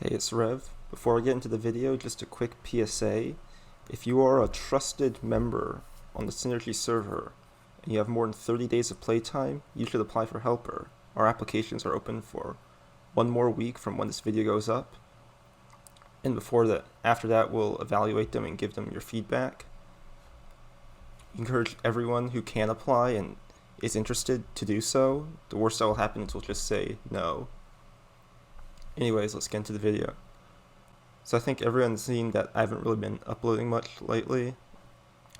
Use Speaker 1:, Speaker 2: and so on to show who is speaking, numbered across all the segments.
Speaker 1: Hey, it's Rev. Before I get into the video, just a quick PSA. If you are a trusted member on the Synergy server and you have more than 30 days of playtime, you should apply for Helper. Our applications are open for one more week from when this video goes up. And after that, we'll evaluate them and give them your feedback. Encourage everyone who can apply and is interested to do so. The worst that will happen is we'll just say no. Anyways, let's get into the video. So I think everyone's seen that I haven't really been uploading much lately.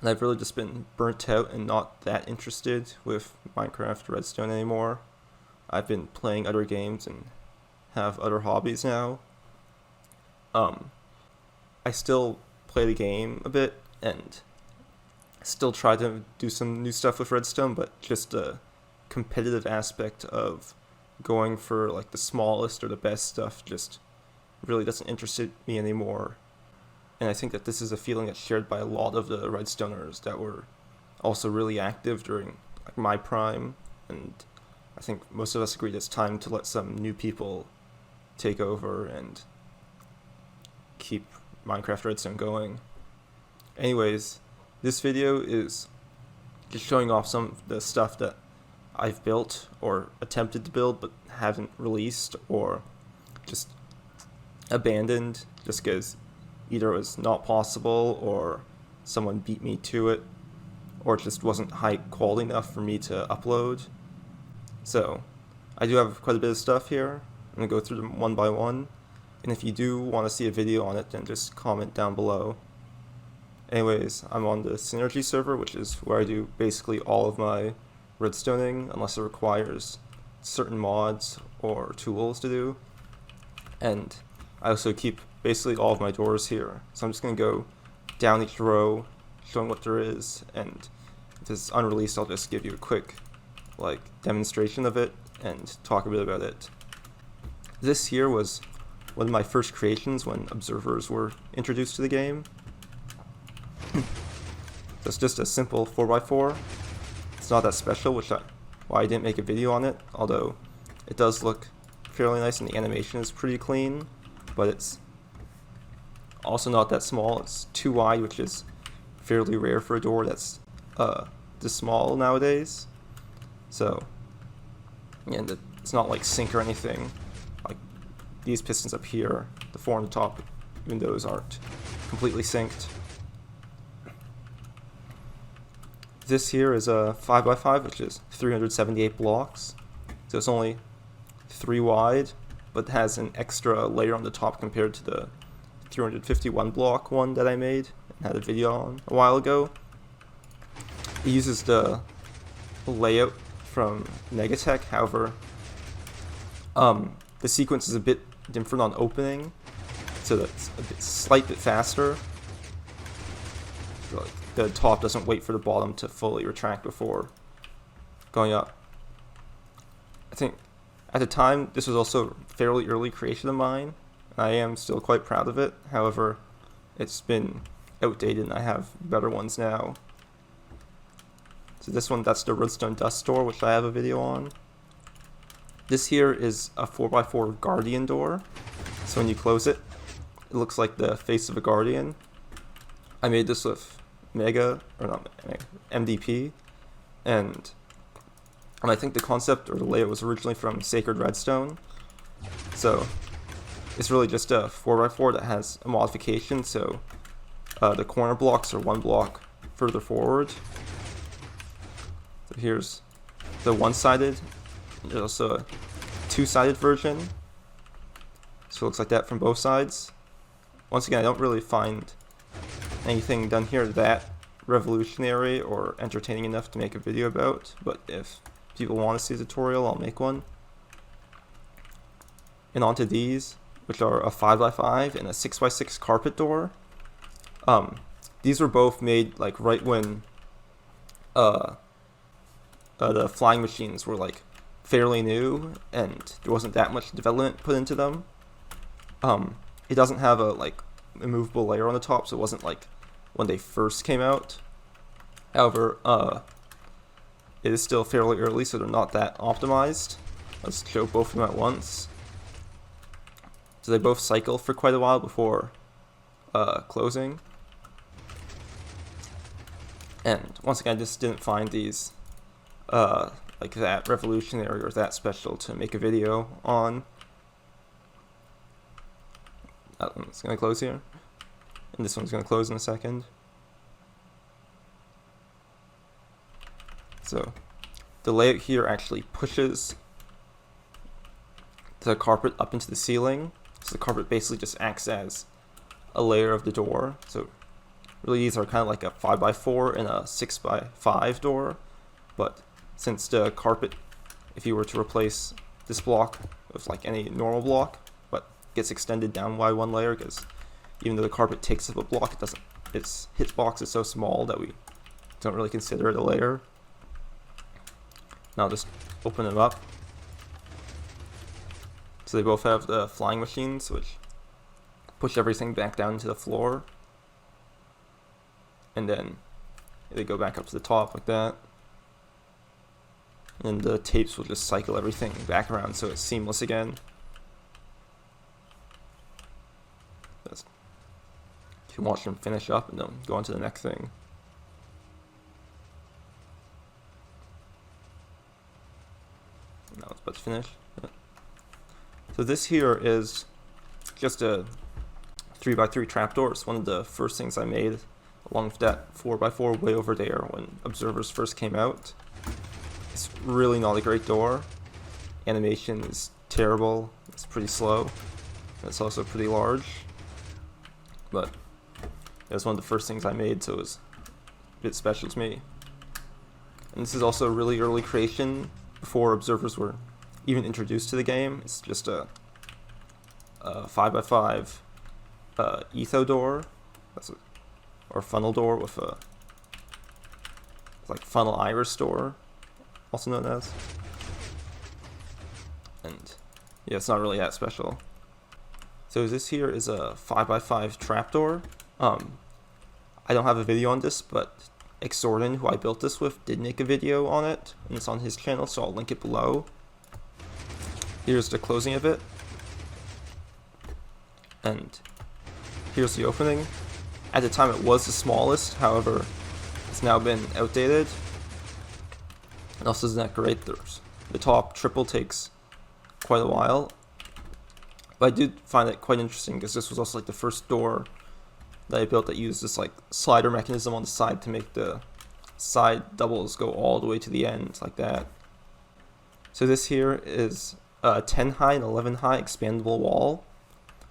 Speaker 1: And I've really just been burnt out and not that interested with Minecraft Redstone anymore. I've been playing other games and have other hobbies now. I still play the game a bit and still try to do some new stuff with Redstone, but just the competitive aspect of going for like the smallest or the best stuff just really doesn't interest me anymore. And I think that this is a feeling that's shared by a lot of the Redstoners that were also really active during like my prime, and I think most of us agreed it's time to let some new people take over and keep Minecraft Redstone going. Anyways, this video is just showing off some of the stuff that I've built or attempted to build but haven't released or just abandoned just because either it was not possible or someone beat me to it or it just wasn't high quality enough for me to upload. So I do have quite a bit of stuff here. I'm going to go through them one by one, and if you do want to see a video on it, then just comment down below. Anyways, I'm on the Synergy server, which is where I do basically all of my redstoning unless it requires certain mods or tools to do. And I also keep basically all of my doors here. So I'm just going to go down each row showing what there is, and if this is unreleased, I'll just give you a quick demonstration of it and talk a bit about it. This here was one of my first creations when observers were introduced to the game. So it's just a simple 4x4. It's not that special, why I didn't make a video on it, although it does look fairly nice and the animation is pretty clean, but it's also not that small. It's too wide, which is fairly rare for a door that's this small nowadays. So, and it's not like sync or anything. Like these pistons up here, the four on the top, even those aren't completely synced. This here is a 5x5, which is 378 blocks. So it's only 3 wide, but has an extra layer on the top compared to the 351 block one that I made and had a video on a while ago. It uses the layout from Negatech, however, the sequence is a bit different on opening, so that's a slight bit faster. So the top doesn't wait for the bottom to fully retract before going up. I think at the time this was also a fairly early creation of mine, and I am still quite proud of it. However, it's been outdated and I have better ones now. So this one, that's the Redstone Dust Door, which I have a video on. This here is a 4x4 Guardian door. So when you close it, it looks like the face of a Guardian. I made this with MDP, and I think the concept or the layout was originally from Sacred Redstone. So it's really just a 4x4 that has a modification, so the corner blocks are 1 block further forward. So here's the one-sided. There's also a two-sided version, so it looks like that from both sides. Once again, I don't really find anything done here that revolutionary or entertaining enough to make a video about, but if people want to see a tutorial, I'll make one. And onto these, which are a 5x5 and a 6x6 carpet door. These were both made right when the flying machines were fairly new and there wasn't that much development put into them. It doesn't have a immovable layer on the top, so it wasn't when they first came out. However, it is still fairly early, so they're not that optimized. Let's show both of them at once. So So they both cycle for quite a while before closing. And once again, I just didn't find these like that revolutionary or that special to make a video on. That one's going to close here. And this one's going to close in a second. So the layout here actually pushes the carpet up into the ceiling. So the carpet basically just acts as a layer of the door. So really these are kind of like a 5x4 and a 6x5 door. But since the carpet, if you were to replace this block with like any normal block, but gets extended down by one layer, because even though the carpet takes up a block, its hitbox is so small that we don't really consider it a layer. Now just open them up. So they both have the flying machines, which push everything back down to the floor. And then they go back up to the top like that. And the tapes will just cycle everything back around so it's seamless again. You can watch them finish up and then go on to the next thing. Now it's about to finish. Yeah. So this here is just a 3x3 trapdoor. It's one of the first things I made, along with that 4x4 way over there when Observers first came out. It's really not a great door. Animation is terrible. It's pretty slow. It's also pretty large. But it was one of the first things I made, so it was a bit special to me. And this is also a really early creation before Observers were even introduced to the game. It's just a 5x5 etho door, or funnel door with a like funnel iris door, also known as. And yeah, it's not really that special. So this here is a 5x5 trapdoor. I don't have a video on this, but Exorden, who I built this with, did make a video on it, and it's on his channel, so I'll link it below. Here's the closing of it. And here's the opening. At the time it was the smallest, however, it's now been outdated. And also isn't that great. The top triple takes quite a while. But I did find it quite interesting because this was also like the first door that I built that used this like slider mechanism on the side to make the side doubles go all the way to the end like that. So this here is a 10 high and 11 high expandable wall.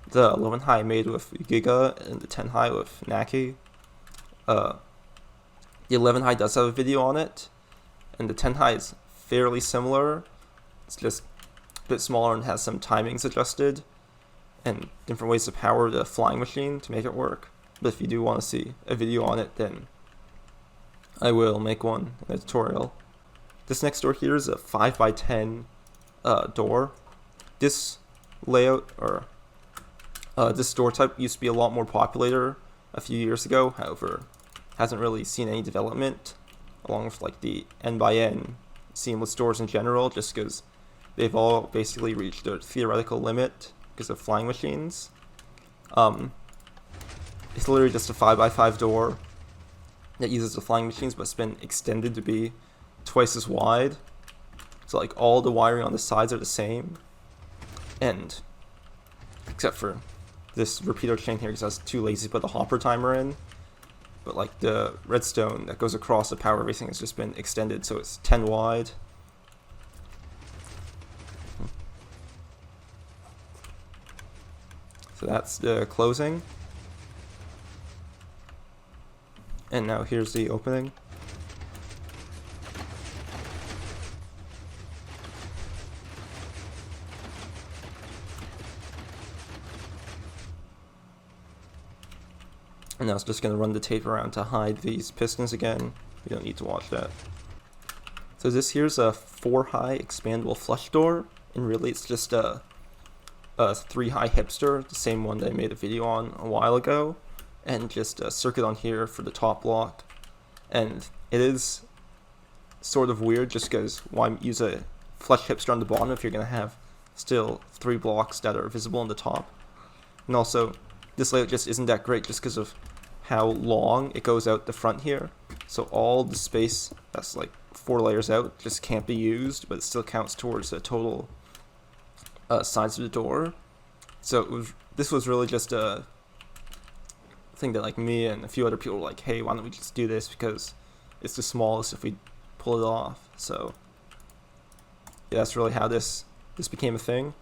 Speaker 1: The 11 high made with Giga and the 10 high with Naki. The 11 high does have a video on it, and the 10 high is fairly similar. It's just a bit smaller and has some timings adjusted and different ways to power the flying machine to make it work. But if you do want to see a video on it, then I will make one in a tutorial. This next door here is a 5x10 door. This layout, or this door type, used to be a lot more popular a few years ago, however, hasn't really seen any development, along with like the N/N seamless doors in general, just because they've all basically reached their theoretical limit because of flying machines. It's literally just a 5x5 door that uses the flying machines, but it's been extended to be twice as wide. So like all the wiring on the sides are the same, and except for this repeater chain here, because I was too lazy to put the hopper timer in. But like the redstone that goes across to power everything has just been extended, so it's 10 wide. So that's the closing. And now here's the opening. And now it's just going to run the tape around to hide these pistons again. We don't need to watch that. So this here's a 4 high expandable flush door, and really it's just a 3 high hipster, the same one that I made a video on a while ago, and just a circuit on here for the top block. And it is sort of weird just because why use a flush hipster on the bottom if you're going to have still 3 blocks that are visible on the top. And also, this layout just isn't that great just because of how long it goes out the front here. So all the space that's like 4 layers out just can't be used, but it still counts towards the total size of the door. So this was really just a thing that like me and a few other people were like, hey, why don't we just do this because it's the smallest if we pull it off. So yeah, that's really how this became a thing.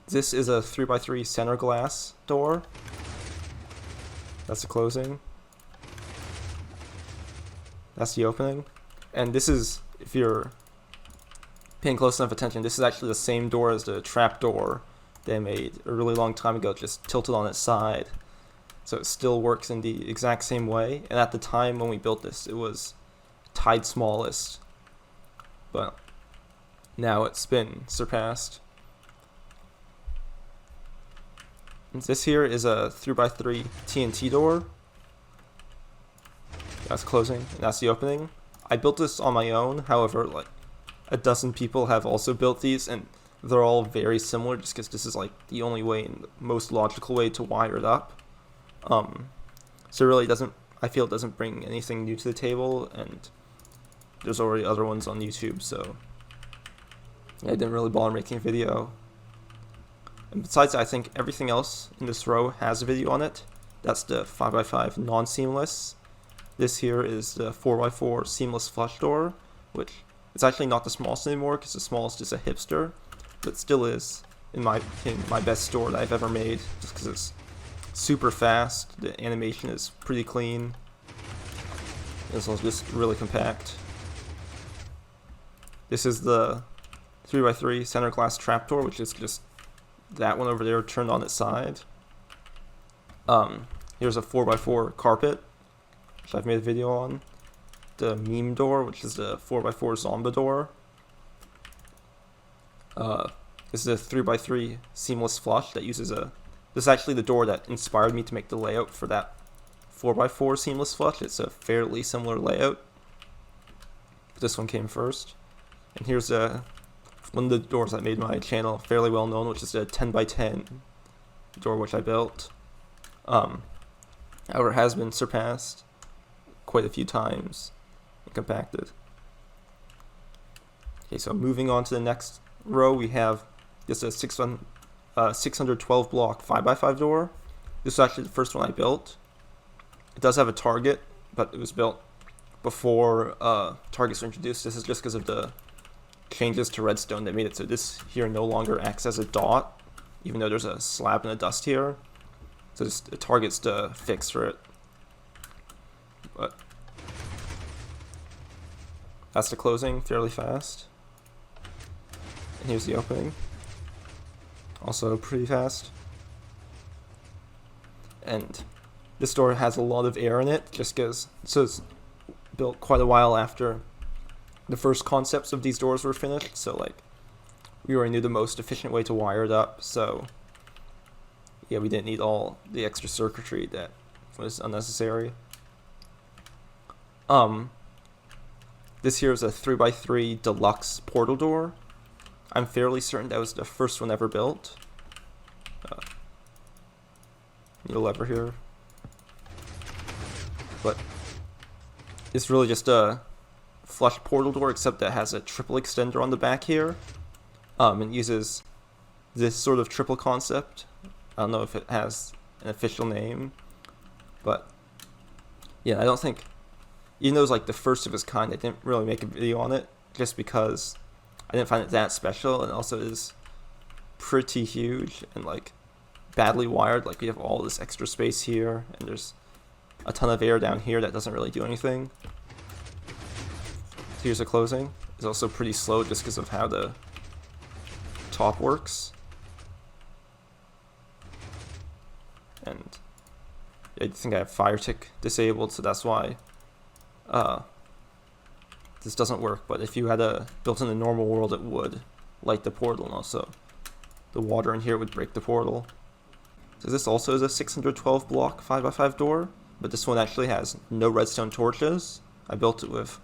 Speaker 1: This is a 3x3 center glass door. That's the closing. That's the opening. And this is, if you're paying close enough attention, this is actually the same door as the trap door they made a really long time ago, just tilted on its side. So it still works in the exact same way. And at the time when we built this, it was tied smallest. But now it's been surpassed. And this here is a 3x3 TNT door. That's closing, and that's the opening. I built this on my own, however, like a dozen people have also built these, and they're all very similar just because this is like the only way and the most logical way to wire it up. So it really doesn't, I feel it doesn't bring anything new to the table, and there's already other ones on YouTube, so I didn't really bother making a video. And besides that, I think everything else in this row has a video on it. That's the 5x5 non-seamless. This here is the 4x4 seamless flush door, which is actually not the smallest anymore because the smallest is a Hipster, but still is, in my opinion, my best door that I've ever made, just because it's super fast, the animation is pretty clean, this one's just really compact. This is the 3x3 center glass trapdoor, which is just that one over there turned on its side. Here's a 4x4 carpet, which I've made a video on. The meme door, which is the 4x4 zombie door. This is a 3x3 seamless flush that uses a... This is actually the door that inspired me to make the layout for that 4x4 seamless flush. It's a fairly similar layout. This one came first. And here's one of the doors that made my channel fairly well known, which is a 10x10 door which I built. However, it has been surpassed quite a few times and compacted. Okay, so moving on to the next row, we have this 612 block 5x5 door. This is actually the first one I built. It does have a target, but it was built before targets were introduced. This is just because of the changes to Redstone that made it so this here no longer acts as a dot, even though there's a slab and a dust here. So this target's the fix for it. But that's the closing, fairly fast. And here's the opening. Also pretty fast. And this door has a lot of air in it, just because this was built quite a while after the first concepts of these doors were finished, so like we already knew the most efficient way to wire it up, so yeah, we didn't need all the extra circuitry that was unnecessary. This here is a 3x3 deluxe portal door. I'm fairly certain that was the first one ever built. Need a lever here. But it's really just a flush portal door, except that it has a triple extender on the back here. It uses this sort of triple concept. I don't know if it has an official name, but yeah, I don't think, even though it was like the first of its kind, I didn't really make a video on it just because I didn't find it that special, and also it is pretty huge and like badly wired. Like we have all this extra space here, and there's a ton of air down here that doesn't really do anything. So here's a closing. It's also pretty slow just because of how the top works. And I think I have fire tick disabled, so that's why this doesn't work. But if you had a built in the normal world, it would light the portal, and also the water in here would break the portal. So this also is a 612 block 5x5 door, but this one actually has no redstone torches. I built it with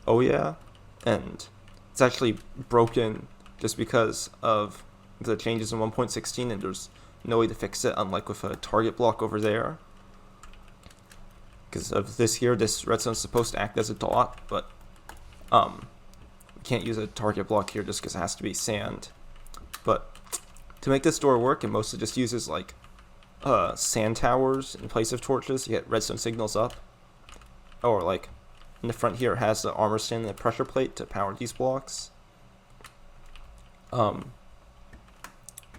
Speaker 1: and it's actually broken just because of the changes in 1.16, and there's no way to fix it, unlike with a target block over there. Because of this here, this redstone is supposed to act as a dot, but we can't use a target block here just because it has to be sand. But to make this door work, it mostly just uses like sand towers in place of torches to get redstone signals up. Or like in the front here, it has the armor stand and the pressure plate to power these blocks.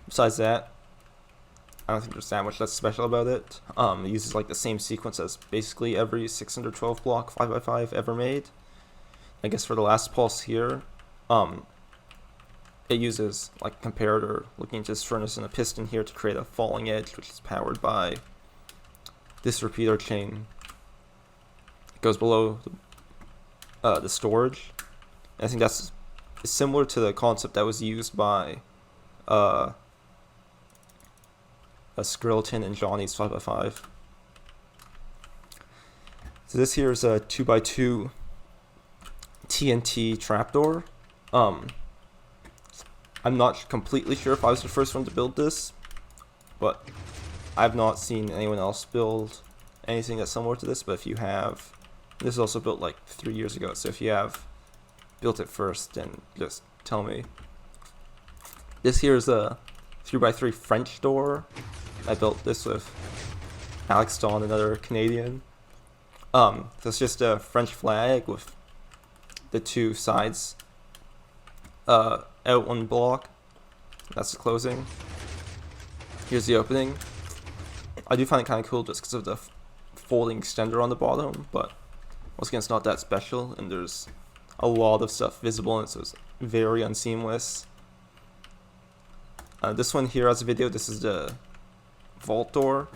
Speaker 1: Besides that, I don't think there's that much that's special about it. It uses like the same sequence as basically every 612 block 5x5 ever made. I guess for the last pulse here, it uses like a comparator looking into this furnace and a piston here to create a falling edge, which is powered by this repeater chain. It goes below the storage. And I think that's similar to the concept that was used by a Skeleton and Johnny's 5x5. So this here is a 2x2 TNT trapdoor. I'm not completely sure if I was the first one to build this, but I've not seen anyone else build anything that's similar to this. But if you have, this is also built like 3 years ago, so if you have built it first, then just tell me. This here is a 3x3 French door. I built this with Alex Dawn, another Canadian. So it's just a French flag with the two sides out one block. That's the closing. Here's the opening. I do find it kind of cool just because of the folding extender on the bottom, but once again, it's not that special, and there's a lot of stuff visible, and so it's very unseamless. This one here has a video. This is the vault door.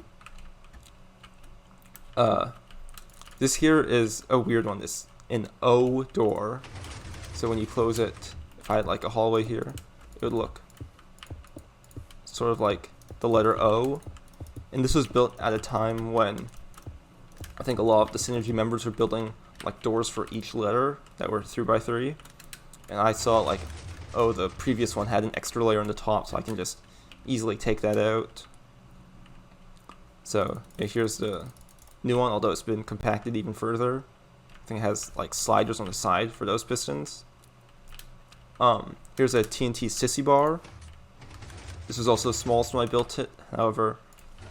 Speaker 1: This here is a weird one. This an O door. So when you close it, if I had like a hallway here, it would look sort of like the letter O. And this was built at a time when I think a lot of the Synergy members were building like doors for each letter that were 3x3. And I saw like, oh, the previous one had an extra layer on the top, so I can just easily take that out. So yeah, here's the new one, although it's been compacted even further. I think it has like sliders on the side for those pistons. Here's a TNT sissy bar. This was also the smallest when I built it. However,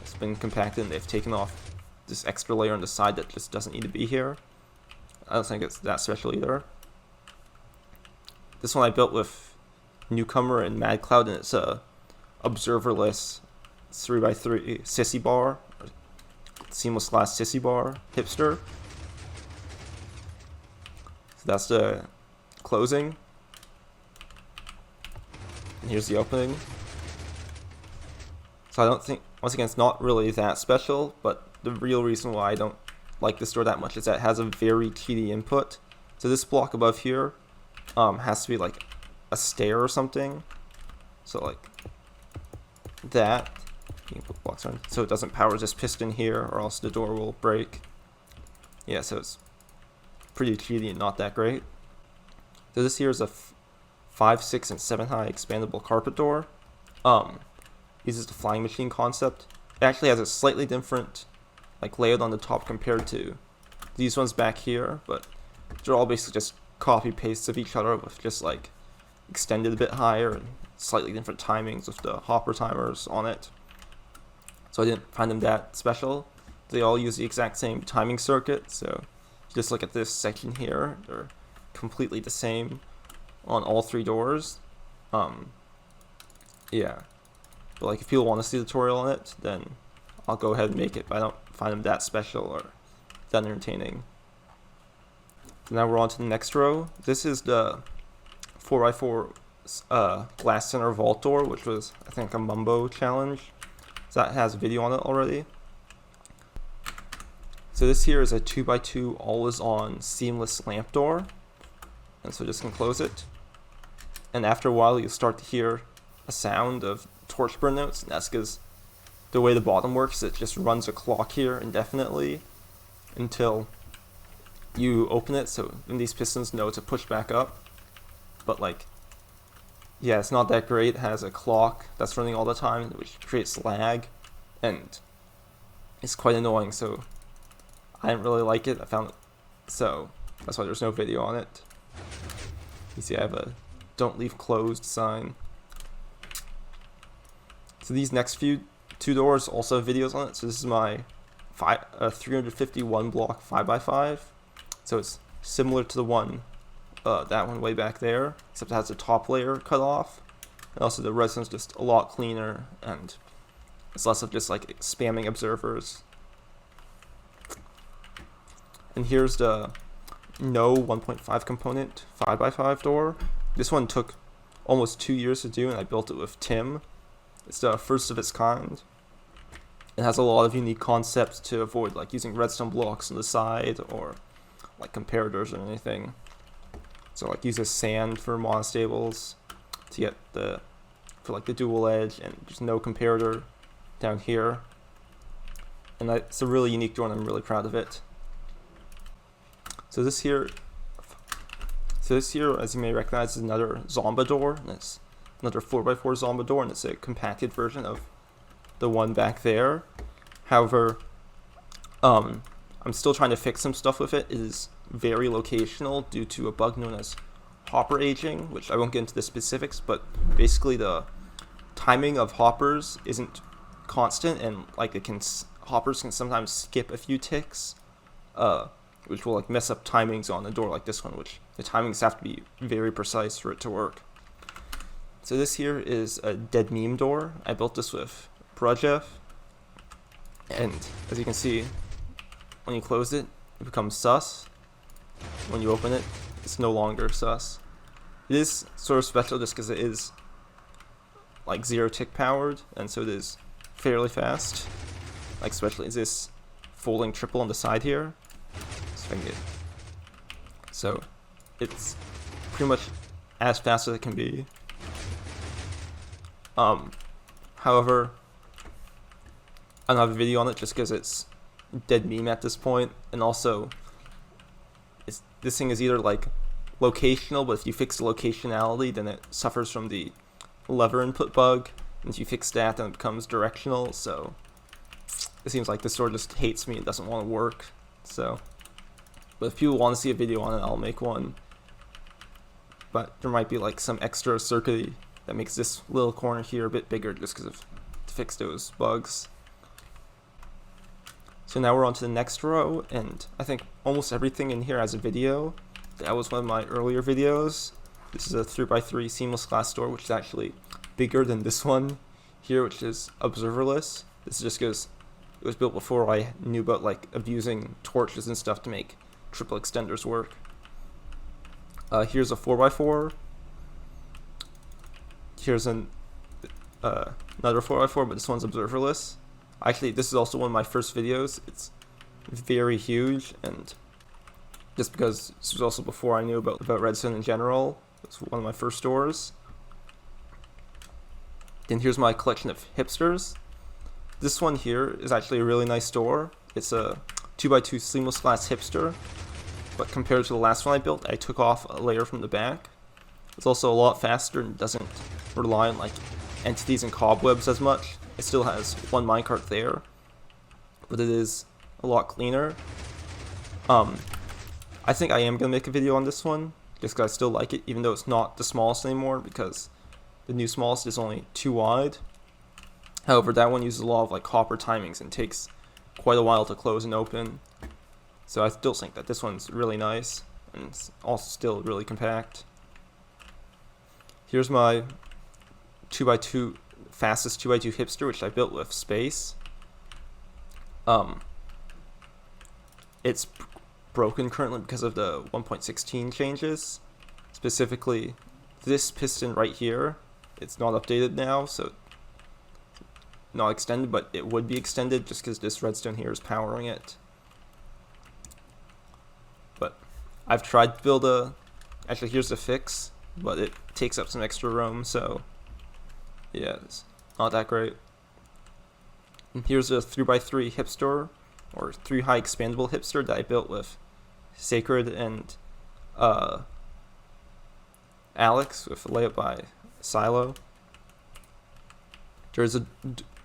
Speaker 1: it's been compacted and they've taken off this extra layer on the side that just doesn't need to be here. I don't think it's that special either. This one I built with Newcomer and Mad Cloud, and it's a observerless 3x3 sissy bar, seamless glass sissy bar, Hipster. So that's the closing. And here's the opening. So I don't think, once again, it's not really that special, but the real reason why I don't like this door that much is that it has a very cheaty input. So this block above here has to be like a stair or something. So like that. You can put blocks on, so it doesn't power this piston here, or else the door will break. Yeah, so it's pretty cheaty and not that great. So this here is a 5, 6, and 7 high expandable carpet door. Uses the flying machine concept. It actually has a slightly different like layout on the top compared to these ones back here, but they're all basically just copy pastes of each other with just like extended a bit higher and slightly different timings with the hopper timers on it. So I didn't find them that special. They all use the exact same timing circuit, so just look at this section here. They're completely the same on all 3 doors. Yeah. But like if people want to see a tutorial on it, then I'll go ahead and make it, but I don't find them that special or that entertaining. So now we're on to the next row. This is the 4x4 glass center vault door, which was, I think, a Mumbo challenge. So that has a video on it already. So this here is a 2x2 always-on seamless lamp door. And so just can close it. And after a while, you'll start to hear a sound of torch burn notes. And that's because the way the bottom works, it just runs a clock here indefinitely until you open it. So when these pistons know to push back up. But like yeah, it's not that great. It has a clock that's running all the time, which creates lag, and it's quite annoying. So I didn't really like it. I found it, so that's why there's no video on it. You see, I have a "Don't leave closed" sign. So these next two doors also have videos on it. So this is my 351 block 5x5. So it's similar to the one, that one way back there, except it has the top layer cut off. And also the redstone's just a lot cleaner, and it's less of just like spamming observers. And here's the no 1.5 component 5x5 door. This one took almost 2 years to do, and I built it with Tim. It's the first of its kind. It has a lot of unique concepts to avoid like using redstone blocks on the side or like comparators or anything. So like uses sand for monostables to get for like the dual edge, and just no comparator down here. And it's a really unique door, and I'm really proud of it. So this here, as you may recognize, is another Zomba door, and it's another 4x4 Zomba door, and it's a compacted version of the one back there. However, I'm still trying to fix some stuff with it. It is very locational due to a bug known as hopper aging, which I won't get into the specifics, but basically the timing of hoppers isn't constant, and like hoppers can sometimes skip a few ticks, which will like mess up timings on a door like this one, which the timings have to be very precise for it to work. So this here is a dead meme door. I built this with Projef, and as you can see, when you close it, it becomes sus. When you open it, it's no longer sus. It is sort of special just because it is like 0 tick powered, and so it is fairly fast. Like especially this folding triple on the side here. So it's pretty much as fast as it can be. However, I don't have a video on it just because it's dead meme at this point, and also this thing is either like locational, but if you fix the locationality, then it suffers from the lever input bug, and if you fix that, then it becomes directional. So it seems like this door just hates me and doesn't want to work. So, but if people want to see a video on it, I'll make one. But there might be like some extra circuity that makes this little corner here a bit bigger just because of to fix those bugs. So now we're on to the next row, and I think almost everything in here has a video. That was one of my earlier videos. This is a 3x3 seamless glass door, which is actually bigger than this one here, which is observerless. This is just because it was built before I knew about like abusing torches and stuff to make triple extenders work. Here's a 4x4. Here's another 4x4, but this one's observerless. Actually, this is also one of my first videos. It's very huge, and just because this was also before I knew about Redstone in general, it's one of my first doors. Then here's my collection of hipsters. This one here is actually a really nice door. It's a 2x2 seamless glass hipster, but compared to the last one I built, I took off a layer from the back. It's also a lot faster and doesn't rely on like entities and cobwebs as much. It still has one minecart there, but it is a lot cleaner. I think I am going to make a video on this one, just because I still like it, even though it's not the smallest anymore, because the new smallest is only 2 wide. However, that one uses a lot of like hopper timings and takes quite a while to close and open. So I still think that this one's really nice, and it's also still really compact. Here's my 2x2 fastest 2x2 hipster, which I built with space. It's broken currently because of the 1.16 changes. Specifically, this piston right here, it's not updated now, so not extended, but it would be extended just because this redstone here is powering it. But I've tried to build actually here's the fix, but it takes up some extra room, so yeah, it's not that great. And here's a 3x3 hipster, or 3 high expandable hipster that I built with Sacred and Alex, with a layup by silo. There's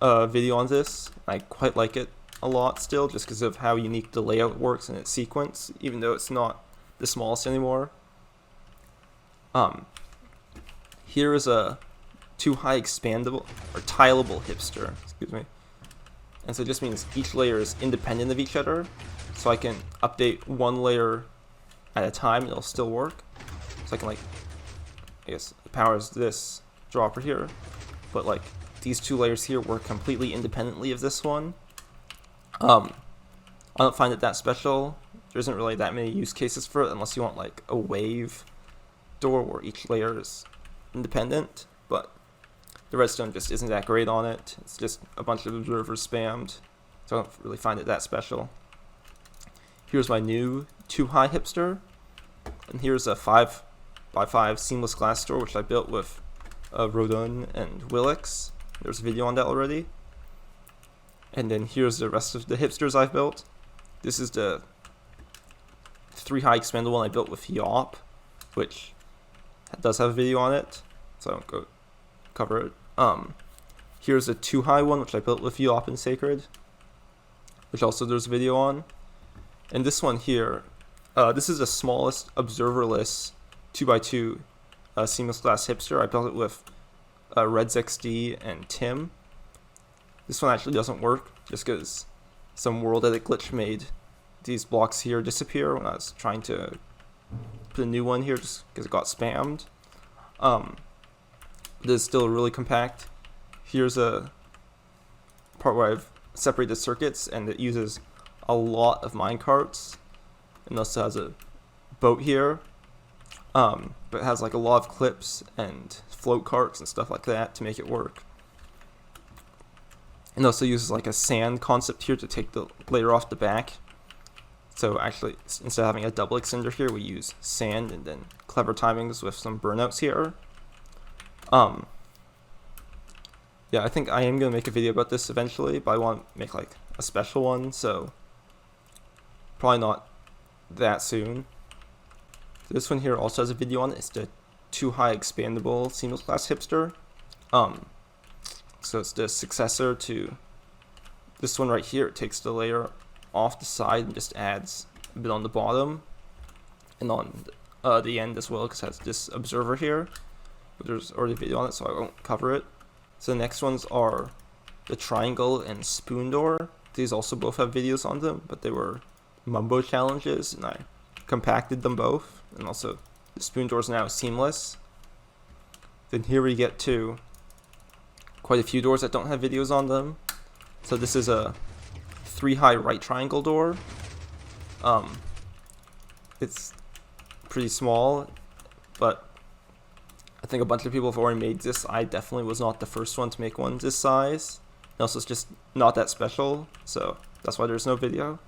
Speaker 1: a video on this. I quite like it a lot still, just because of how unique the layout works in its sequence, even though it's not the smallest anymore. Here is a too high expandable or tileable hipster, excuse me. And so it just means each layer is independent of each other, so I can update one layer at a time and it'll still work. So I can, like, I guess the power is this dropper here, but like these two layers here work completely independently of this one. I don't find it that special. There isn't really that many use cases for it unless you want like a wave door where each layer is independent, but the redstone just isn't that great on it. It's just a bunch of observers spammed, so I don't really find it that special. Here's my new too high hipster, and here's a 5x5 seamless glass door which I built with Rodon and Willix. There's a video on that already. And then here's the rest of the hipsters I've built. This is the 3 high expandable one I built with Yop, which does have a video on it, so I won't go cover it. Here's a 2 high one which I built with Yop and Sacred, which also there's a video on. And this one here, this is the smallest observerless 2x2 seamless glass hipster. I built it with RedsXD and Tim. This one actually doesn't work just because some world edit glitch made these blocks here disappear when I was trying to put a new one here just because it got spammed. This is still really compact. Here's a part where I've separated circuits and it uses a lot of minecarts, and also has a boat here, but it has like a lot of clips and float carts and stuff like that to make it work. And also uses like a sand concept here to take the layer off the back. So actually, instead of having a double extender here, we use sand and then clever timings with some burnouts here. Yeah, I think I am going to make a video about this eventually, but I want to make like a special one, so probably not that soon. This one here also has a video on it. It's the too high expandable seamless glass hipster. So it's the successor to this one right here. It takes the layer off the side and just adds a bit on the bottom and on the end as well, because it has this observer here, but there's already a video on it, so I won't cover it. So the next ones are the triangle and spoon door. These also both have videos on them, but they were Mumbo challenges, and I compacted them both. And also the spoon door is now seamless. Then here we get to quite a few doors that don't have videos on them. So this is a 3 high right triangle door. It's pretty small, but I think a bunch of people have already made this. I definitely was not the first one to make one this size. And also it's just not that special, so that's why there's no video.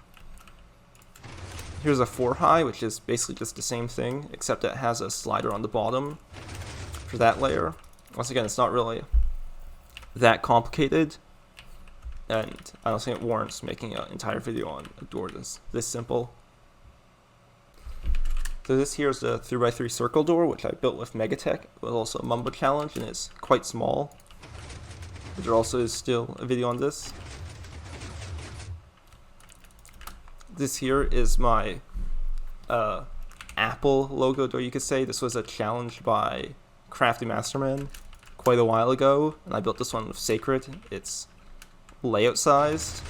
Speaker 1: Here's a 4 high, which is basically just the same thing, except it has a slider on the bottom for that layer. Once again, it's not really that complicated, and I don't think it warrants making an entire video on a door that's this simple. So this here is the 3x3 circle door, which I built with Megatech. It was also a Mumbo challenge, and it's quite small. But there also is still a video on this. This here is my Apple logo door, you could say. This was a challenge by Crafty Masterman quite a while ago, and I built this one with Sacred. It's layout sized,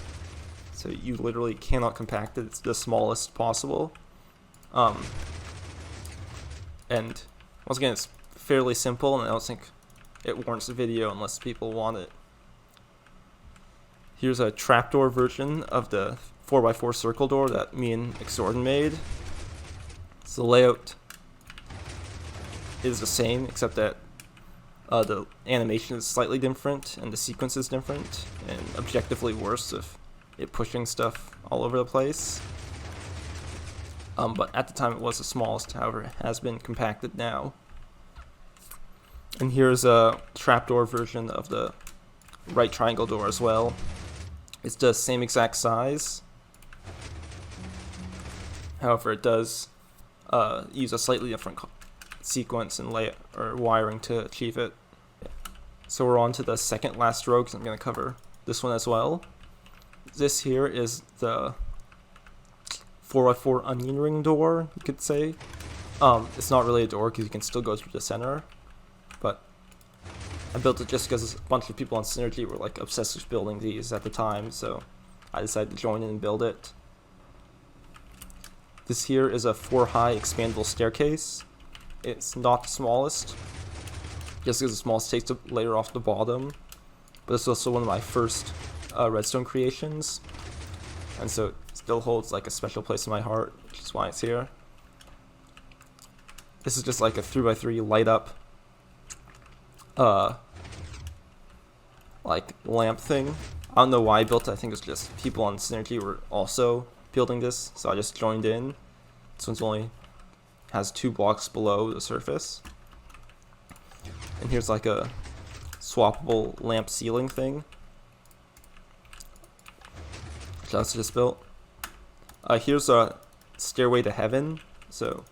Speaker 1: so you literally cannot compact it. It's the smallest possible. And once again, it's fairly simple, and I don't think it warrants a video unless people want it. Here's a trapdoor version of the 4x4 circle door that me and Exordan made. So the layout is the same, except that the animation is slightly different and the sequence is different, and objectively worse with it pushing stuff all over the place. But at the time it was the smallest, however it has been compacted now. And here's a trapdoor version of the right triangle door as well. It's the same exact size. However, it does use a slightly different sequence and layout or wiring to achieve it. So we're on to the second last row, because I'm going to cover this one as well. This here is the 4x4 onion ring door, you could say. It's not really a door because you can still go through the center, but I built it just because a bunch of people on Synergy were like obsessed with building these at the time, so I decided to join in and build it. This here is a 4-high expandable staircase. It's not the smallest, just because the smallest takes a layer off the bottom, but it's also one of my first Redstone creations, and so it still holds like a special place in my heart, which is why it's here. This is just like a 3x3 light up like lamp thing. I don't know why I built it. I think it's just people on Synergy were also building this, so I just joined in. This one's only has 2 blocks below the surface. And here's like a swappable lamp ceiling thing, which I also just built. Here's a stairway to heaven. So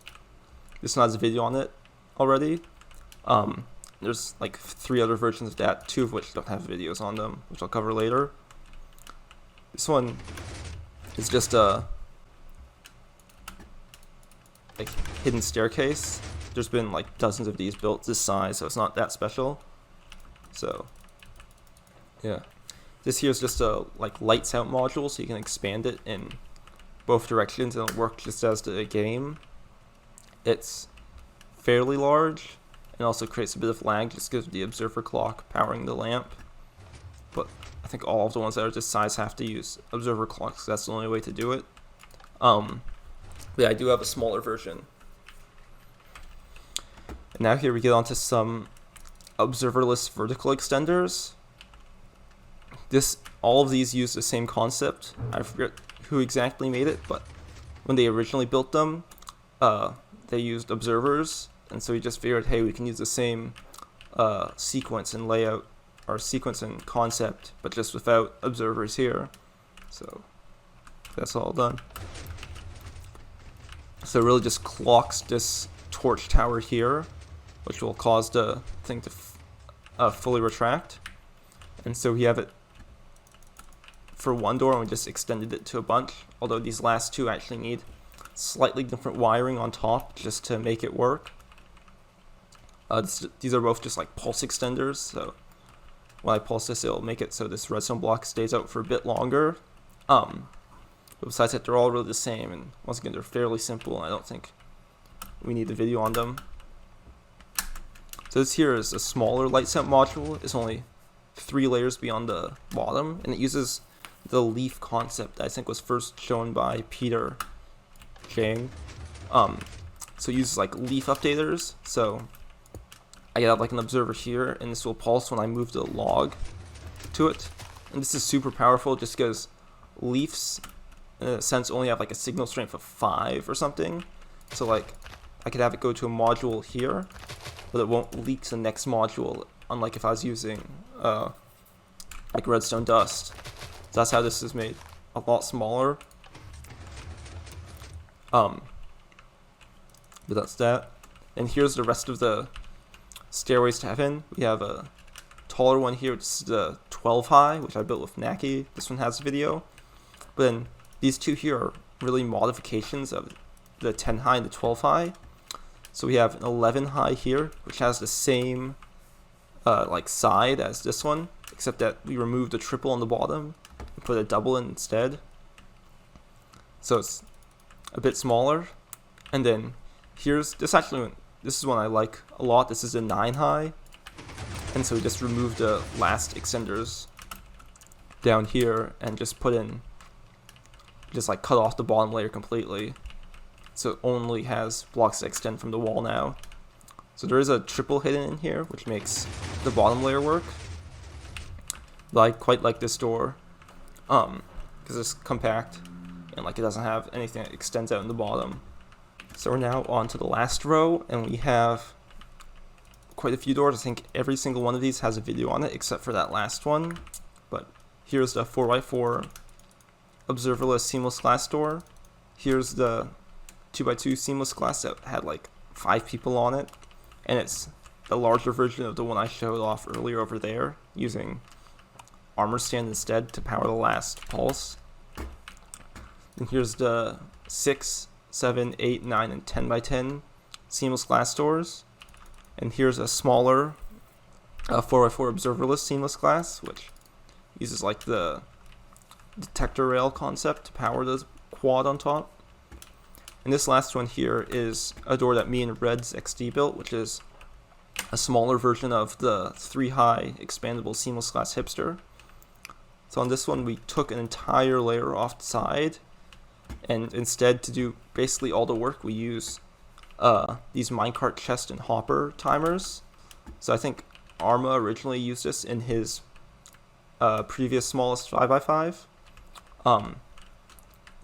Speaker 1: this one has a video on it already. There's like 3 other versions of that, 2 of which don't have videos on them, which I'll cover later. This one is just a like hidden staircase. There's been like dozens of these built this size, so it's not that special. So yeah, this here is just a like lights out module, so you can expand it in both directions and it'll work just as the game. It's fairly large and also creates a bit of lag just because of the observer clock powering the lamp. But I think all of the ones that are this size have to use observer clocks, so that's the only way to do it. But yeah, I do have a smaller version. And now here we get onto some observerless vertical extenders. All of these use the same concept. I forget who exactly made it, but when they originally built them, they used observers, and so we just figured, hey, we can use the same sequence and layout, or sequence and concept, but just without observers here. So that's all done. So it really just clocks this torch tower here, which will cause the thing to fully retract. And so we have it for one door, and we just extended it to a bunch, although these last 2 actually need slightly different wiring on top just to make it work. These are both just like pulse extenders, so when I pulse this, it'll make it so this redstone block stays out for a bit longer. But besides that, they're all really the same, and once again, they're fairly simple, and I don't think we need a video on them. So this here is a smaller light set module. It's only 3 layers beyond the bottom, and it uses the leaf concept that I think was first shown by Peter Jang. So it uses like leaf updaters. So I have like an observer here, and this will pulse when I move the log to it. And this is super powerful just because leaves, in a sense, only have like a signal strength of 5 or something. So like I could have it go to a module here, but it won't leak to the next module, unlike if I was using like redstone dust. So that's how this is made a lot smaller. But that's that. And here's the rest of the stairways to heaven. We have a taller one here, which is the 12 high, which I built with Naki. This one has a video. But then these 2 here are really modifications of the 10 high and the 12 high. So we have an 11 high here, which has the same like side as this one, except that we removed the triple on the bottom and put a double in instead. So it's a bit smaller. And then here's this is one I like a lot. This is a 9 high, and so we just removed the last extenders down here and just like cut off the bottom layer completely, so it only has blocks that extend from the wall now. So there is a triple hidden in here, which makes the bottom layer work. But I quite like this door because it's compact and like it doesn't have anything that extends out in the bottom. So we're now on to the last row, and we have quite a few doors. I think every single one of these has a video on it except for that last one. But here's the 4x4 observerless seamless glass door. Here's the 2x2 seamless glass that had like 5 people on it, and it's the larger version of the one I showed off earlier over there, using armor stand instead to power the last pulse. And here's the 6, 7, 8, 9, and 10 by 10 seamless glass doors. And here's a smaller 4x4 observerless seamless glass, which uses like the detector rail concept to power the quad on top. And this last one here is a door that me and Red's XD built, which is a smaller version of the 3-high expandable seamless glass Hipster. So on this one, we took an entire layer off the side, and instead, to do basically all the work, we use these minecart chest and hopper timers. So I think Arma originally used this in his previous smallest 5x5.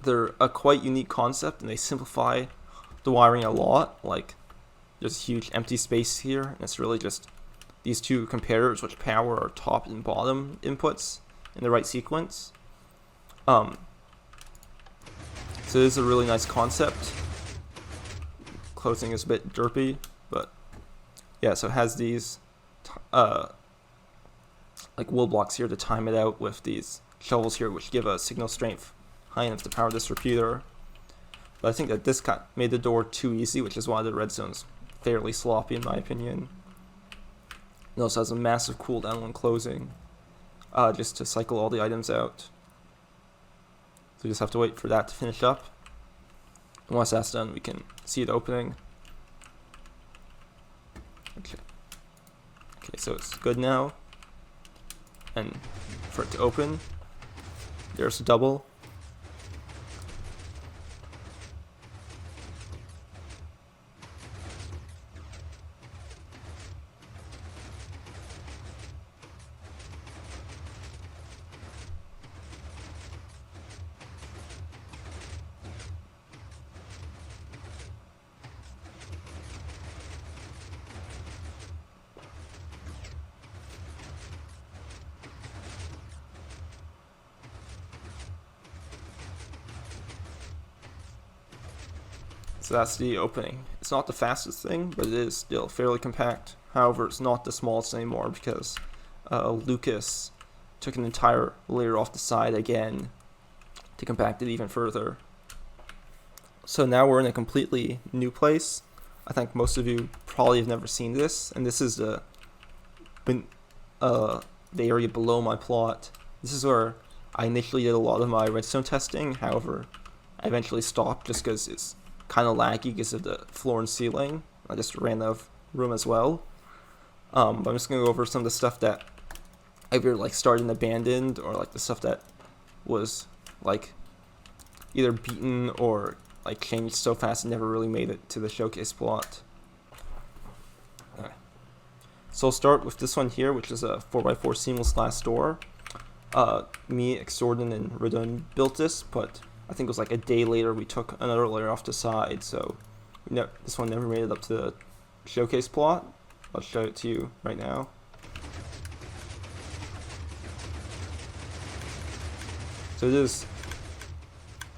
Speaker 1: They're a quite unique concept, and they simplify the wiring a lot. Like, there's a huge empty space here, and it's really just these two comparators which power our top and bottom inputs in the right sequence. So it is a really nice concept. Closing is a bit derpy, but yeah, so it has these like wool blocks here to time it out with these shovels here, which give a signal strength high enough to power this repeater. But I think that this made the door too easy, which is why the redstone's fairly sloppy in my opinion. It also has a massive cooldown when closing, just to cycle all the items out. So we just have to wait for that to finish up. And once that's done, we can see it opening. Okay, so it's good now. And for it to open, there's a double. So that's the opening. It's not the fastest thing, but it is still fairly compact. However, it's not the smallest anymore because Lucas took an entire layer off the side again to compact it even further. So now we're in a completely new place. I think most of you probably have never seen this, and this is the area below my plot. This is where I initially did a lot of my redstone testing. However, I eventually stopped just because it's kind of laggy because of the floor and ceiling. I just ran out of room as well. But I'm just gonna go over some of the stuff that either like started and abandoned, or like the stuff that was like either beaten or like changed so fast it never really made it to the showcase plot. Okay. So I'll start with this one here, which is a 4x4 seamless glass door. Me, Exorden, and Redon built this, but I think it was like a day later we took another layer off the side, so this one never made it up to the showcase plot. I'll show it to you right now. So it is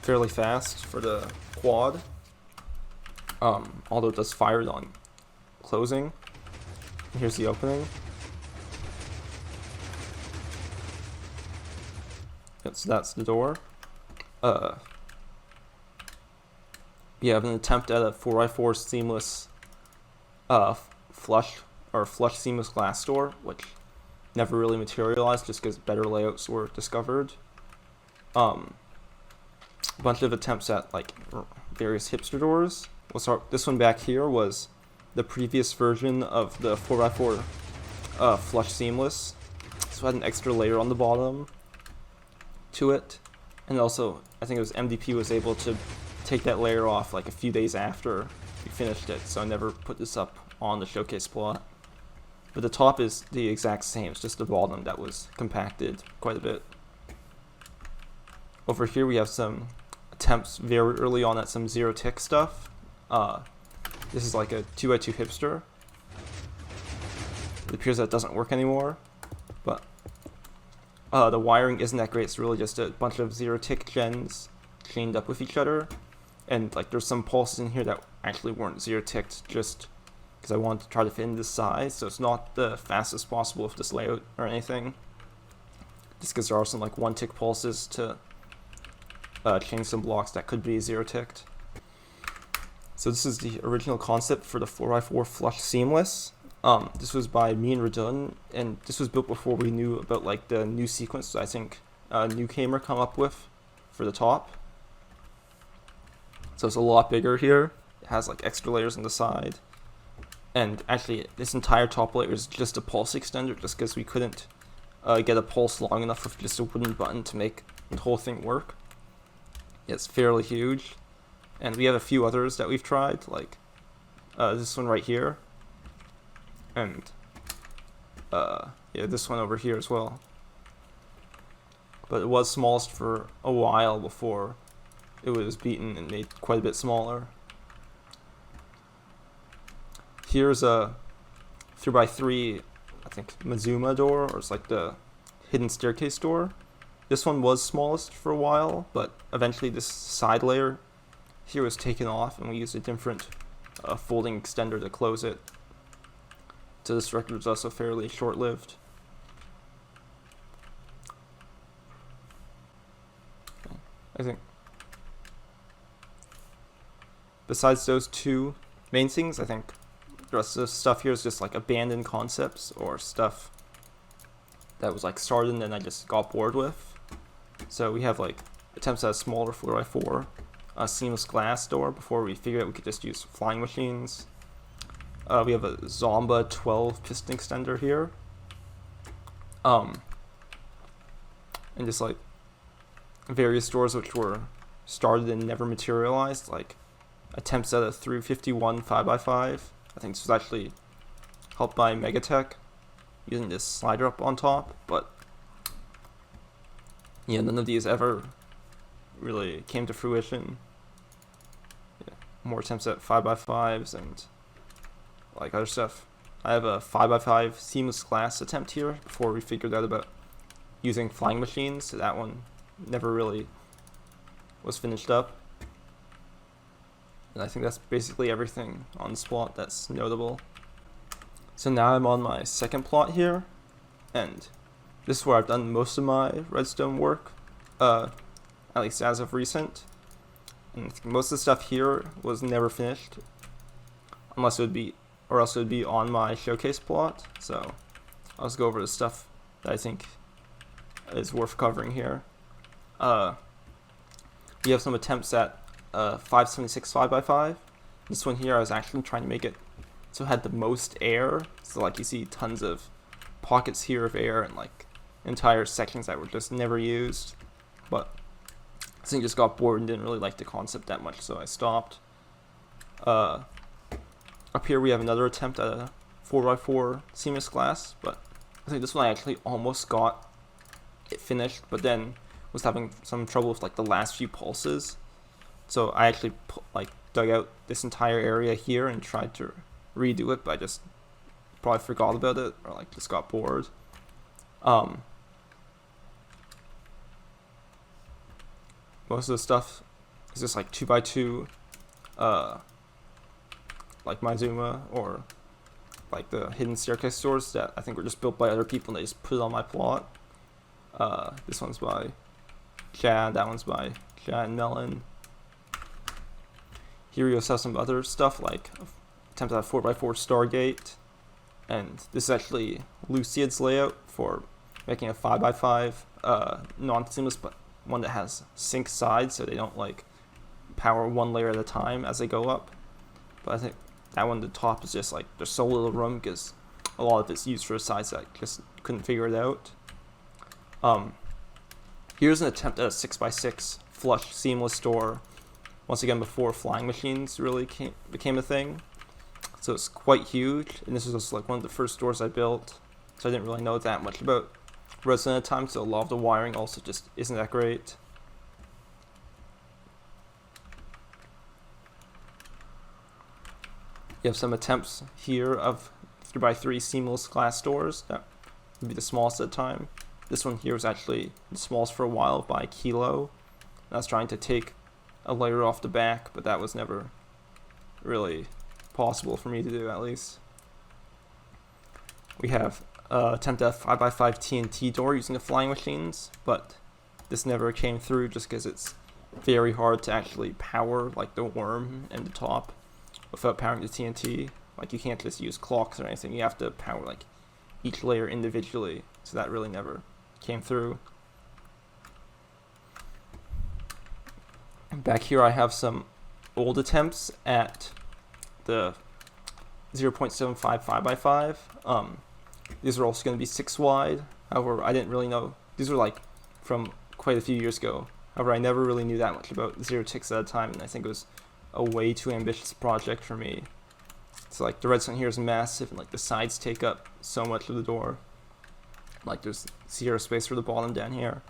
Speaker 1: fairly fast for the quad, although it does fire it on closing. Here's the opening. Yep, so that's the door. We have an attempt at a 4x4 seamless flush seamless glass door, which never really materialized just because better layouts were discovered. A bunch of attempts at like various hipster doors. We'll start. This one back here was the previous version of the 4x4 flush seamless, so it had an extra layer on the bottom to it. And also, I think it was MDP was able to take that layer off like a few days after we finished it, so I never put this up on the showcase plot. But the top is the exact same, it's just the bottom that was compacted quite a bit. Over here we have some attempts very early on at some zero tick stuff. This is like a 2x2 hipster. It appears that it doesn't work anymore, but the wiring isn't that great. It's really just a bunch of zero tick gens chained up with each other, and like there's some pulses in here that actually weren't zero ticked, just because I wanted to try to fit in this size, so it's not the fastest possible with this layout or anything. Just because there are some like 1-tick pulses to change some blocks that could be 0-ticked. So this is the original concept for the 4x4 flush seamless. This was by me and Redstone, and this was built before we knew about like the new sequence I think Newcomer come up with for the top. So it's a lot bigger here. It has like extra layers on the side. And actually this entire top layer is just a pulse extender, just because we couldn't get a pulse long enough with just a wooden button to make the whole thing work. Yeah, it's fairly huge. And we have a few others that we've tried, like this one right here. And yeah, this one over here as well. But it was smallest for a while before it was beaten and made quite a bit smaller. Here's a 3x3, I think, Mazuma door, or it's like the hidden staircase door. This one was smallest for a while, but eventually this side layer here was taken off, and we used a different folding extender to close it. So this record was also fairly short-lived. I think besides those two main things, I think the rest of the stuff here is just like abandoned concepts or stuff that was like started and then I just got bored with. So we have like attempts at a smaller 4x4, a seamless glass door before we figured out we could just use flying machines. We have a Zomba 12 piston extender here. And just like various doors which were started and never materialized, like attempts at a 351 5x5. I think this was actually helped by Megatech using this slider up on top, but yeah, none of these ever really came to fruition. Yeah, more attempts at 5x5s and like other stuff. I have a 5x5 seamless glass attempt here before we figured out about using flying machines, so that one never really was finished up. And I think that's basically everything on this plot that's notable. So now I'm on my second plot here, and this is where I've done most of my redstone work, at least as of recent. And most of the stuff here was never finished, unless it would be, or else it would be on my showcase plot. So I'll just go over the stuff that I think is worth covering here. We have some attempts at 576 5x5. This one here I was actually trying to make it so it had the most air, so like you see tons of pockets here of air and like entire sections that were just never used, but I think just got bored and didn't really like the concept that much, so I stopped. Up here we have another attempt at a 4x4 seamless glass, but I think this one I actually almost got it finished, but then was having some trouble with like the last few pulses. So I actually like dug out this entire area here and tried to redo it, but I just probably forgot about it or like just got bored. Most of the stuff is just like 2x2, like Mazuma or like the hidden staircase doors that I think were just built by other people and they just put it on my plot. This one's by Chad, that one's by Chad and Melon. Here we also have some other stuff like attempt at a 4x4 Stargate, and this is actually Luciad's layout for making a 5x5 non-seamless, but one that has sync sides so they don't like power one layer at a time as they go up. But I think that one at the top is just like there's so little room because a lot of it's used for sides that I just couldn't figure it out. Here's an attempt at a 6x6 flush seamless door, once again before flying machines really became a thing. So it's quite huge, and this was just like one of the first doors I built, so I didn't really know that much about redstone at the time, so a lot of the wiring also just isn't that great. You have some attempts here of 3x3 seamless glass doors that would be the smallest at the time. This one here was actually the smallest for a while by Kilo. I was trying to take a layer off the back, but that was never really possible for me to do, at least. We have attempt at a 5x5 TNT door using the flying machines, but this never came through just because it's very hard to actually power like the worm and the top without powering the TNT. Like, you can't just use clocks or anything, you have to power like each layer individually, so that really never came through. Back here I have some old attempts at the 0.75 5x5. These are also going to be 6 wide. However, I didn't really know. These are like from quite a few years ago. However, I never really knew that much about 0 ticks at a time, and I think it was a way too ambitious project for me. So like the redstone here is massive, and like the sides take up so much of the door. Like there's 0 space for the bottom down here.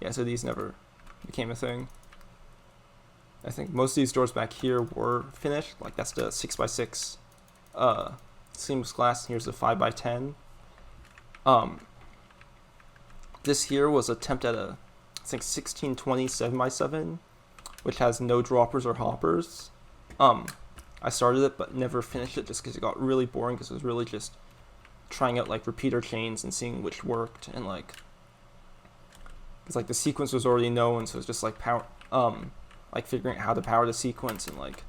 Speaker 1: Yeah, so these never became a thing. I think most of these doors back here were finished. Like that's the 6x6 seamless glass, and here's the 5x10. This here was an attempt at a, I think, 1620 7x7, which has no droppers or hoppers. I started it but never finished it just because it got really boring, because it was really just trying out like repeater chains and seeing which worked, and like because like the sequence was already known, so it's just like like figuring out how to power the sequence and like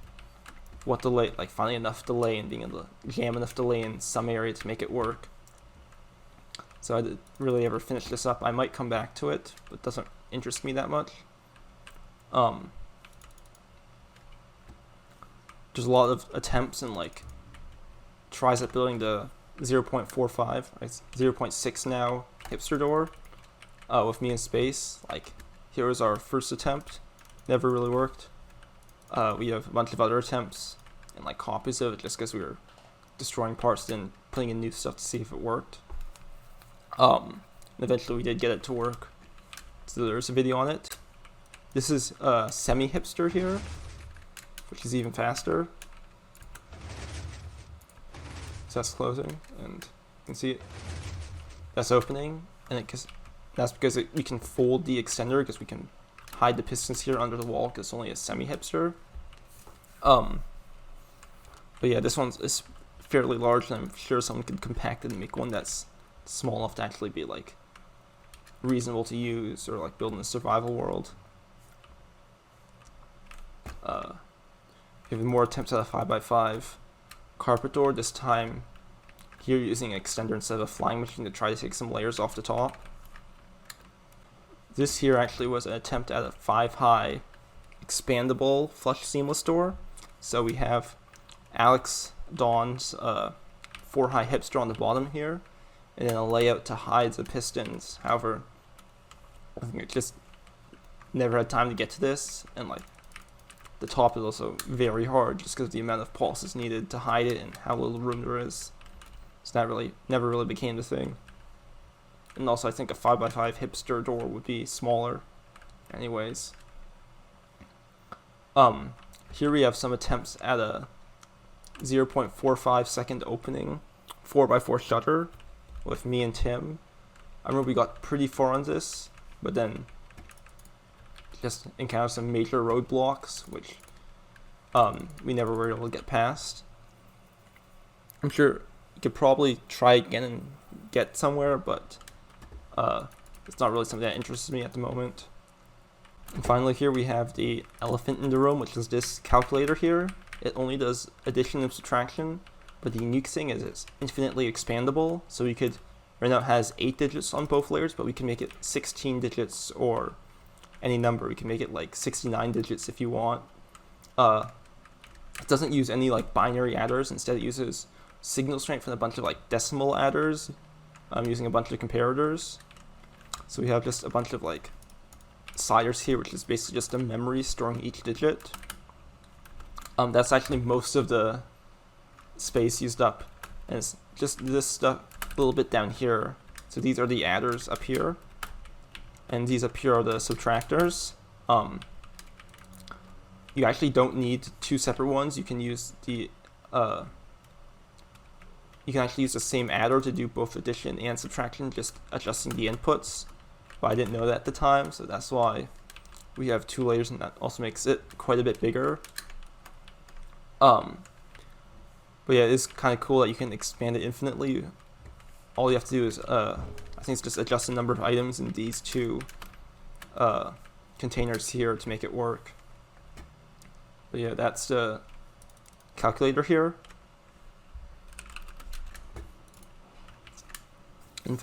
Speaker 1: what delay, like finding enough delay and being able to jam enough delay in some area to make it work. So I didn't really ever finish this up. I might come back to it, but it doesn't interest me that much. There's a lot of attempts and like tries at building the 0.45, 0.6 now hipster door with me in space. Like, here was our first attempt, never really worked. We have a bunch of other attempts and like copies of it just because we were destroying parts and putting in new stuff to see if it worked. And eventually we did get it to work, so there's a video on it. This is semi-hipster here, which is even faster. So that's closing, and you can see it. That's opening, and that's because we can fold the extender, because we can hide the pistons here under the wall, because it's only a semi-hipster. But yeah, this is fairly large, and I'm sure someone could compact it and make one that's small enough to actually be like reasonable to use, or like build in a survival world. We have more attempts at a 5x5 carpet door, this time here using an extender instead of a flying machine to try to take some layers off the top. This here actually was an attempt at a 5-high expandable flush seamless door. So we have Alex Dawn's 4-high hipster on the bottom here, and then a layout to hide the pistons. However, I think it just never had time to get to this, and like the top is also very hard just because of the amount of pulses needed to hide it and how little room there is. So that never really became the thing. And also I think a 5x5 hipster door would be smaller anyways. Here we have some attempts at a 0.45 second opening 4x4 shutter with me and Tim. I remember we got pretty far on this, but then just encountered some major roadblocks, which we never were able to get past. I'm sure you could probably try again and get somewhere, but it's not really something that interests me at the moment. And finally here we have the elephant in the room, which is this calculator here. It only does addition and subtraction, but the unique thing is it's infinitely expandable, so we could, right now it has 8 digits on both layers, but we can make it 16 digits or any number. We can make it like 69 digits if you want. It doesn't use any like binary adders, instead it uses signal strength and a bunch of like decimal adders, using a bunch of comparators. So we have just a bunch of like sliders here, which is basically just a memory storing each digit. That's actually most of the space used up, and it's just this stuff a little bit down here. So these are the adders up here, and these up here are the subtractors. You actually don't need 2 separate ones. You can use the you can actually use the same adder to do both addition and subtraction, just adjusting the inputs. But I didn't know that at the time, so that's why we have 2 layers, and that also makes it quite a bit bigger. But yeah, it's kind of cool that you can expand it infinitely. All you have to do is, I think it's just adjust the number of items in these two containers here to make it work. But yeah, that's the calculator here. And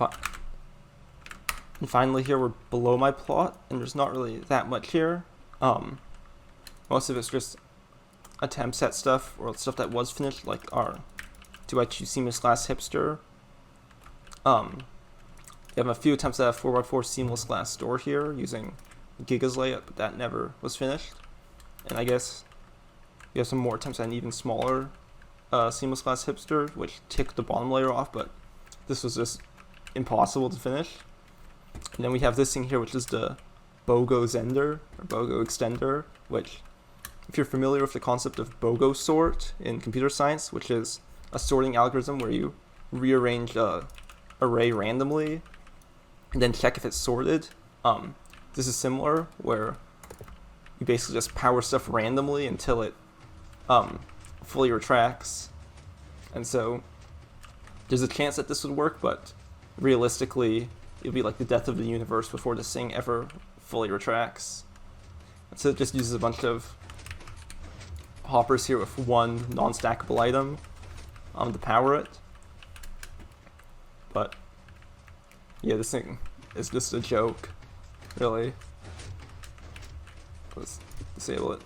Speaker 1: finally here we're below my plot, and there's not really that much here. Most of it's just attempts at stuff, or stuff that was finished, like our 2x2 seamless glass hipster. We have a few attempts at a 4x4 seamless glass door here using Giga's layout, but that never was finished. And I guess we have some more attempts at an even smaller seamless glass hipster, which ticked the bottom layer off, but this was just impossible to finish. And then we have this thing here, which is the BOGO Zender, or BOGO Extender, which, if you're familiar with the concept of BOGO sort in computer science, which is a sorting algorithm where you rearrange a array randomly and then check if it's sorted. This is similar, where you basically just power stuff randomly until it fully retracts. And so there's a chance that this would work, but realistically it would be like the death of the universe before this thing ever fully retracts. And so it just uses a bunch of hoppers here with one non-stackable item to power it. But yeah, this thing is just a joke, really. Let's disable it.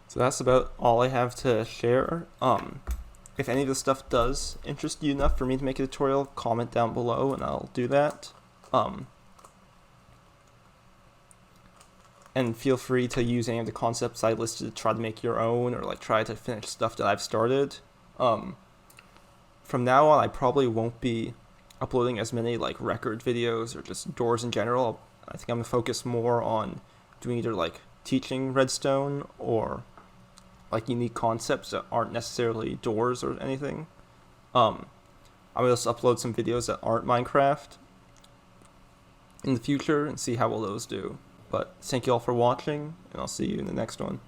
Speaker 1: So that's about all I have to share. If any of this stuff does interest you enough for me to make a tutorial, comment down below and I'll do that. And feel free to use any of the concepts I listed to try to make your own, or like try to finish stuff that I've started. From now on, I probably won't be uploading as many like record videos or just doors in general. I think I'm gonna focus more on doing either like teaching Redstone or like unique concepts that aren't necessarily doors or anything. I will just upload some videos that aren't Minecraft in the future and see how well those do. But thank you all for watching, and I'll see you in the next one.